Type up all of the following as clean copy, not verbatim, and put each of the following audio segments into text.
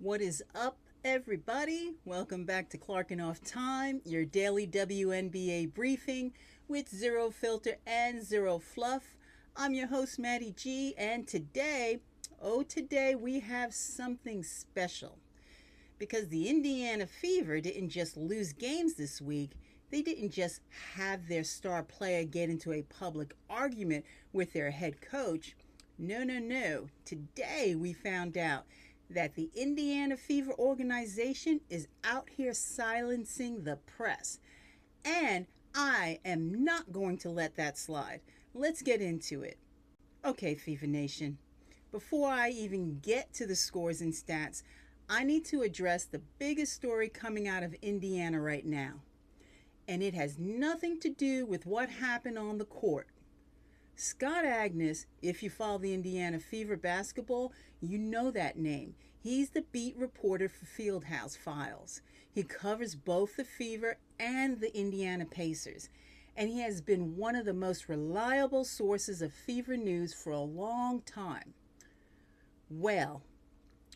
What is up, everybody? Welcome back to Clarrkin Off Time, your daily WNBA briefing with zero filter and zero fluff. I'm your host, MaddyG, and today we have something special. Because the Indiana Fever didn't just lose games this week, they didn't just have their star player get into a public argument with their head coach. No. Today we found out that the Indiana Fever organization is out here silencing the press. And I am not going to let that slide. Let's get into it. Okay, Fever Nation. Before I even get to the scores and stats, I need to address the biggest story coming out of Indiana right now. And it has nothing to do with what happened on the court. Scott Agness, if you follow the Indiana Fever basketball, you know that name. He's the beat reporter for Fieldhouse Files. He covers both the Fever and the Indiana Pacers, and he has been one of the most reliable sources of Fever news for a long time. Well,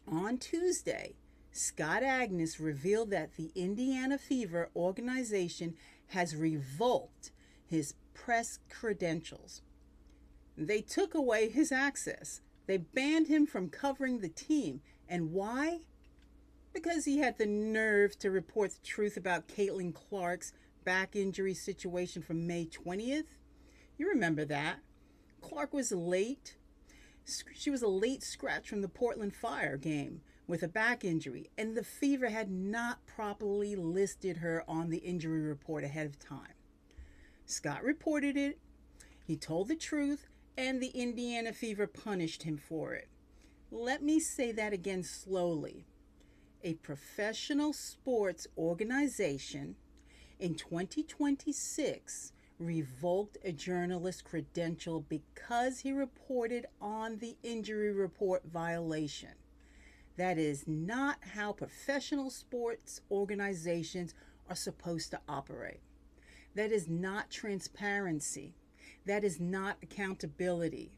on Tuesday, Scott Agness revealed that the Indiana Fever organization has revoked his press credentials. They took away his access. They banned him from covering the team. And why? Because he had the nerve to report the truth about Caitlin Clark's back injury situation from May 20th. You remember that. Clark was late. She was a late scratch from the Portland Fire game with a back injury, and the Fever had not properly listed her on the injury report ahead of time. Scott reported it. He told the truth, and the Indiana Fever punished him for it. Let me say that again slowly. A professional sports organization in 2026 revoked a journalist's credential because he reported on the injury report violation. That is not how professional sports organizations are supposed to operate. That is not transparency. That is not accountability.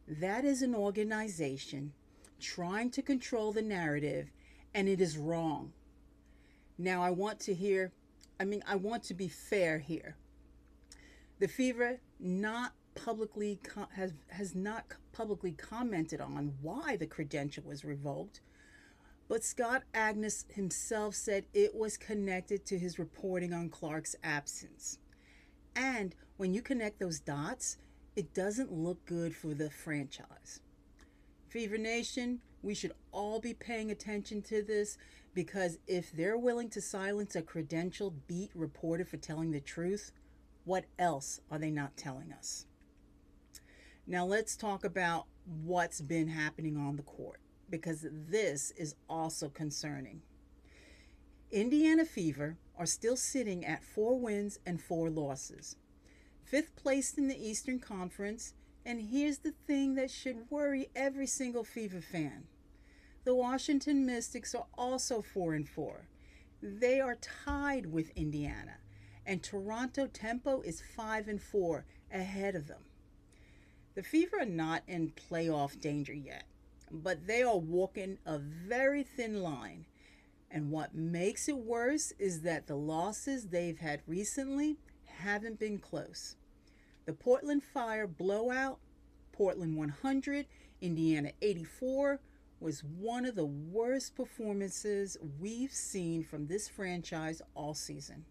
That is an organization trying to control the narrative, and it is wrong. Now, I want to be fair here. The Fever has not publicly commented on why the credential was revoked, but Scott Agness himself said it was connected to his reporting on Clark's absence. And when you connect those dots, it doesn't look good for the franchise. Fever Nation, we should all be paying attention to this, because if they're willing to silence a credentialed beat reporter for telling the truth, what else are they not telling us? Now let's talk about what's been happening on the court, because this is also concerning. Indiana Fever are still sitting at 4 wins and 4 losses. 5th placed in the Eastern Conference, and here's the thing that should worry every single Fever fan. The Washington Mystics are also 4-4. They are tied with Indiana, and Toronto Tempo is 5-4 ahead of them. The Fever are not in playoff danger yet, but they are walking a very thin line. And what makes it worse is that the losses they've had recently haven't been close. The Portland Fire blowout, Portland 100, Indiana 84, was one of the worst performances we've seen from this franchise all season.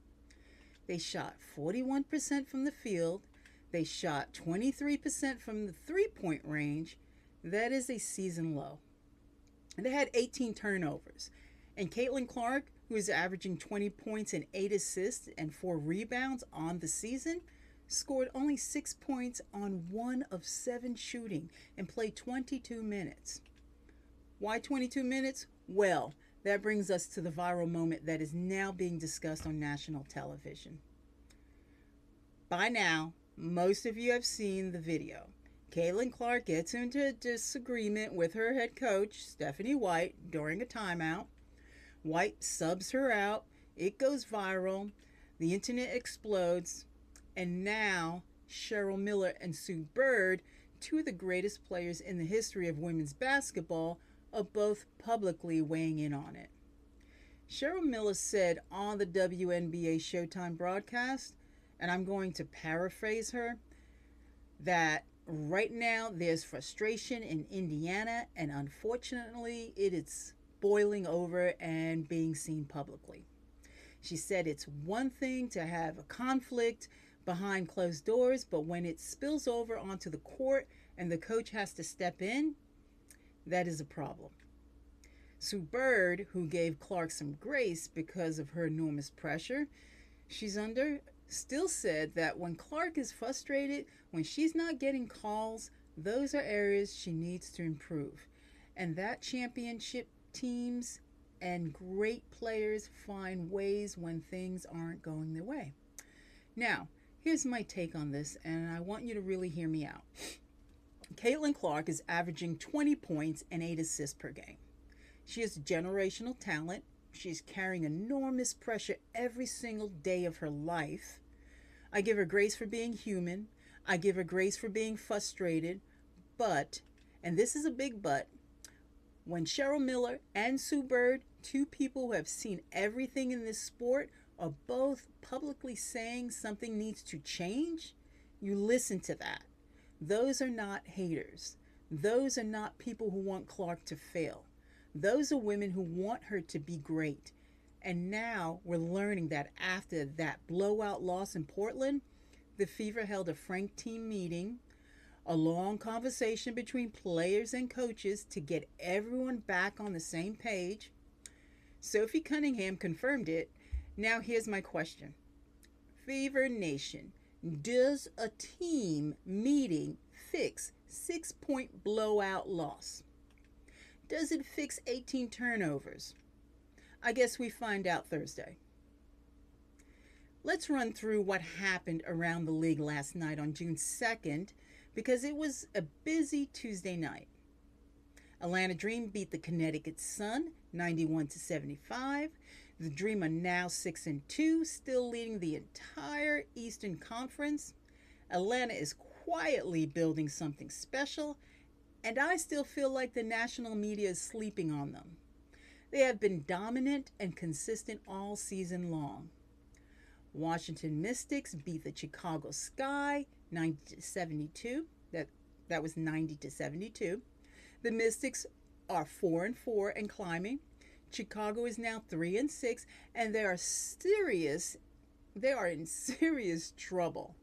They shot 41% from the field. They shot 23% from the three-point range. That is a season low. And they had 18 turnovers. And Caitlin Clark, who is averaging 20 points and 8 assists and 4 rebounds on the season, scored only 6 points on 1 of 7 shooting and played 22 minutes. Why 22 minutes? Well, that brings us to the viral moment that is now being discussed on national television. By now, most of you have seen the video. Caitlin Clark gets into a disagreement with her head coach, Stephanie White, during a timeout. White subs her out. It goes viral. The internet explodes. And now Cheryl Miller and Sue Bird, two of the greatest players in the history of women's basketball, are both publicly weighing in on it. Cheryl Miller said on the WNBA Showtime broadcast, and I'm going to paraphrase her, that right now there's frustration in Indiana, and unfortunately, it is boiling over and being seen publicly. She said it's one thing to have a conflict behind closed doors, but when it spills over onto the court and the coach has to step in, that is a problem. Sue Bird, who gave Clark some grace because of her enormous pressure she's under, still said that when Clark is frustrated, when she's not getting calls, those are areas she needs to improve. And that championship teams and great players find ways when things aren't going their way. Now, here's my take on this, and I want you to really hear me out. Caitlin Clark is averaging 20 points and 8 assists per game. She is generational talent. She's carrying enormous pressure every single day of her life. I give her grace for being human. I give her grace for being frustrated. But, and this is a big but, when Cheryl Miller and Sue Bird, two people who have seen everything in this sport, are both publicly saying something needs to change, you listen to that. Those are not haters. Those are not people who want Clark to fail. Those are women who want her to be great. And now we're learning that after that blowout loss in Portland, the Fever held a frank team meeting, a long conversation between players and coaches to get everyone back on the same page. Sophie Cunningham confirmed it. Now here's my question. Fever Nation, does a team meeting fix 6-point blowout loss? Does it fix 18 turnovers? I guess we find out Thursday. Let's run through what happened around the league last night on June 2nd, because it was a busy Tuesday night. Atlanta Dream beat the Connecticut Sun 91-75. The Dream are now 6-2, still leading the entire Eastern Conference. Atlanta is quietly building something special, and I still feel like the national media is sleeping on them. They have been dominant and consistent all season long. Washington Mystics beat the Chicago Sky 90-72. That was 90-72. The Mystics are 4-4 and climbing. Chicago is now 3-6, and they are in serious trouble.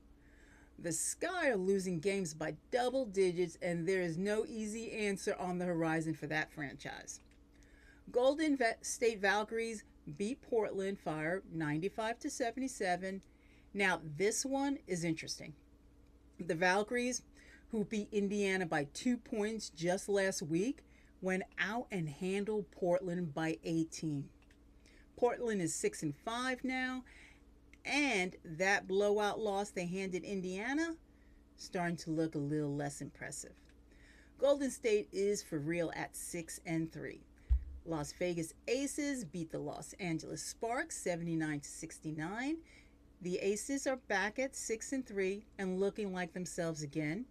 The Sky are losing games by double digits, and there is no easy answer on the horizon for that franchise. Golden State Valkyries beat Portland Fire 95-77. Now, this one is interesting. The Valkyries, who beat Indiana by 2 points just last week, went out and handled Portland by 18. Portland is 6-5 now, and that blowout loss they handed Indiana starting to look a little less impressive. Golden State is for real at 6-3. Las Vegas Aces beat the Los Angeles Sparks 79-69. The Aces are back at 6-3 and looking like themselves again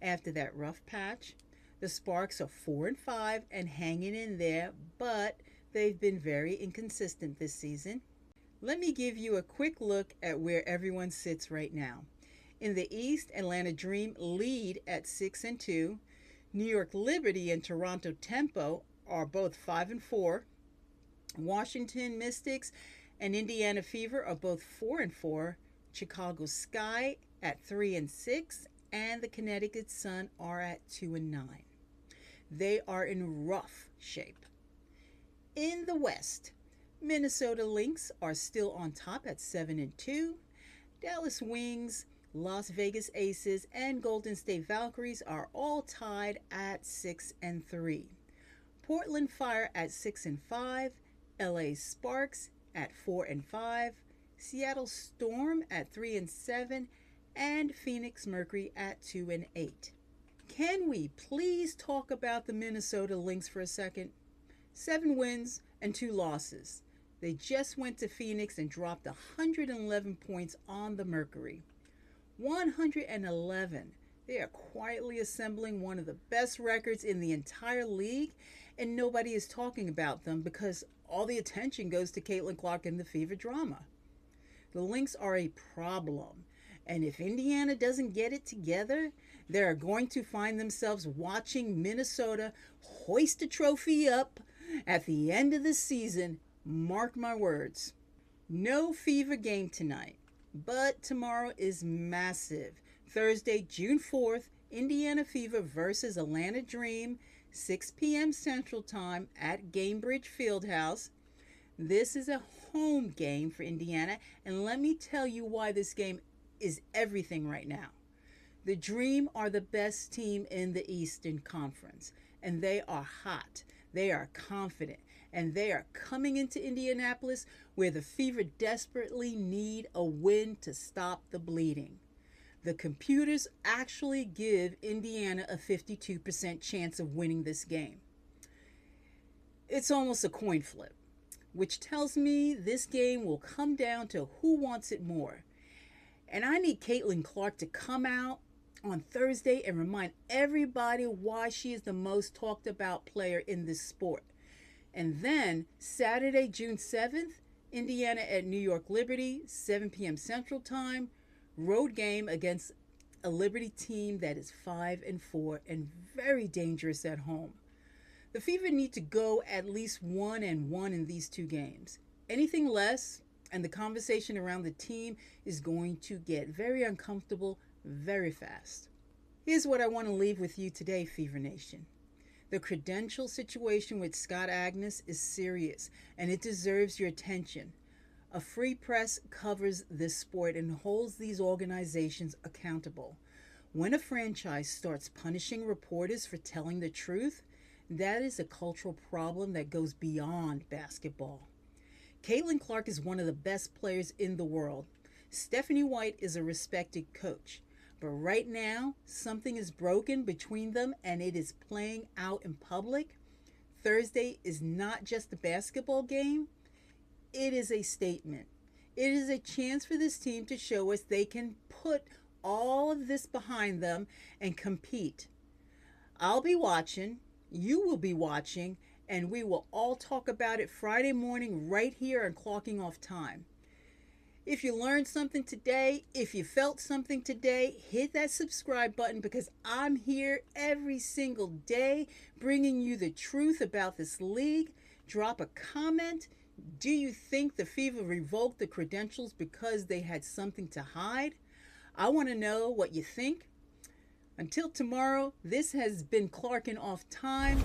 after that rough patch. The Sparks are 4-5 and hanging in there, but they've been very inconsistent this season. Let me give you a quick look at where everyone sits right now. In the East, Atlanta Dream lead at 6-2. New York Liberty and Toronto Tempo are both 5-4. Washington Mystics and Indiana Fever are both 4-4. Chicago Sky at 3-6, and the Connecticut Sun are at 2-9. They are in rough shape. In the West, Minnesota Lynx are still on top at 7-2. Dallas Wings, Las Vegas Aces, and Golden State Valkyries are all tied at 6-3. Portland Fire at 6-5. LA Sparks at 4-5. Seattle Storm at 3-7. And Phoenix Mercury at 2-8. Can we please talk about the Minnesota Lynx for a second? 7 wins and 2 losses. They just went to Phoenix and dropped 111 points on the Mercury. 111. They are quietly assembling one of the best records in the entire league, and nobody is talking about them because all the attention goes to Caitlin Clark and the Fever drama. The Lynx are a problem, and if Indiana doesn't get it together, they are going to find themselves watching Minnesota hoist a trophy up at the end of the season. Mark my words. No Fever game tonight, but tomorrow is massive. Thursday, June 4th, Indiana Fever versus Atlanta Dream, 6 p.m. Central Time at Gamebridge Fieldhouse. This is a home game for Indiana, and let me tell you why this game is everything right now. The Dream are the best team in the Eastern Conference, and they are hot. They are confident, and they are coming into Indianapolis where the Fever desperately need a win to stop the bleeding. The computers actually give Indiana a 52% chance of winning this game. It's almost a coin flip, which tells me this game will come down to who wants it more. And I need Caitlin Clark to come out on Thursday and remind everybody why she is the most talked about player in this sport. And then Saturday, June 7th, Indiana at New York Liberty, 7 p.m. Central Time, road game against a Liberty team that is 5-4 and very dangerous at home. The Fever need to go at least 1-1 in these two games. Anything less, and the conversation around the team is going to get very uncomfortable very fast. Here's what I want to leave with you today, Fever Nation. The Credential situation with Scott Agness is serious, and it deserves your attention. A free press covers this sport and holds these organizations accountable. When a franchise starts punishing reporters for telling the truth, that is a cultural problem that goes beyond basketball. Caitlin Clark is one of the best players in the world. Stephanie White is a respected coach. But right now, something is broken between them, and it is playing out in public. Thursday is not just a basketball game. It is a statement. It is a chance for this team to show us they can put all of this behind them and compete. I'll be watching. You will be watching. And we will all talk about it Friday morning right here on Clarrkin Off Time. If you learned something today, if you felt something today, hit that subscribe button because I'm here every single day bringing you the truth about this league. Drop a comment. Do you think the Fever revoked the credentials because they had something to hide? I want to know what you think. Until tomorrow, this has been Clarrkin Off Time.